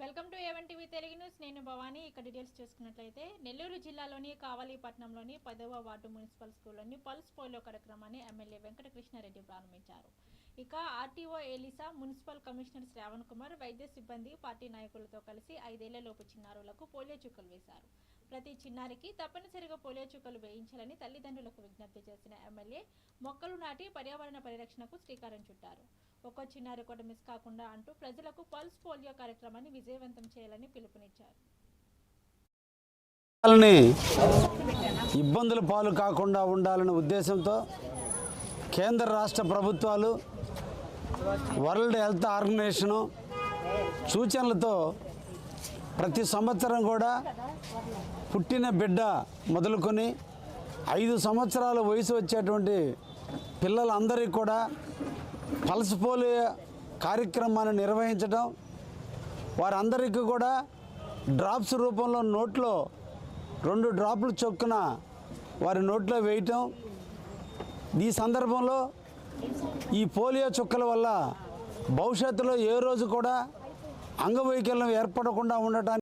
Welcome to A1 TV Telugu news. నేను భవానీ. ఇక details చూసుకున్నట్లయితే నెల్లూరు జిల్లాలోని కావలిపట్నంలోని 10వ వార్డు మున్సిపల్ స్కూల్లోని పల్స్ పోలియో కార్యక్రమాన్ని ఎమ్మెల్యే వెంకటకృష్ణారెడ్డి ప్రారంభించారు. ఇక RTO ELISA, municipal commissioner Shravan Kumar, వైద్య సిబ్బంది, పార్టీ నాయకులతో కలిసి 5 ఏళ్లలోపు చిన్నారులకు పోలియో చుక్కలు వేశారు. ప్రతి చిన్నారికి తప్పనిసరిగా పోలియో చుక్కలు వేయించాలని తల్లిదండ్రులకు విజ్ఞప్తి చేసిన ఎమ్మెల్యే మొక్కలు నాటి పర్యావరణ పరిరక్షణకు శ్రీకారం చుట్టారు. ఒక్కో చిన్నారి కూడా మిస్ కాకుండా అంటూ ప్రజలకు పల్స్ పోలియో కార్యక్రమాన్ని విజయవంతం చేయాలని పిలుపునిచ్చారు. ఇబ్బందుల పాలు కాకుండా ఉండాలనే ఉద్దేశంతో కేంద్ర రాష్ట్ర ప్రభుత్వాలు, వరల్డ్ హెల్త్ ఆర్గనైజేషను సూచనలతో ప్రతి సంవత్సరం కూడా పుట్టిన బిడ్డ మొదలుకొని 5 సంవత్సరాల వయసు వచ్చేటువంటి పిల్లలందరికీ కూడా పల్స్ పోలియో కార్యక్రమాన్ని నిర్వహించడం, వారందరికీ కూడా డ్రాప్స్ రూపంలో నోట్లో 2 డ్రాపులు చొప్పున వారి నోట్లో వేయటం. ఈ సందర్భంలో ఈ పోలియో చుక్కల వల్ల భవిష్యత్తులో ఏ రోజు కూడా అంగవైకల్యం ఏర్పడకుండా ఉండటానికి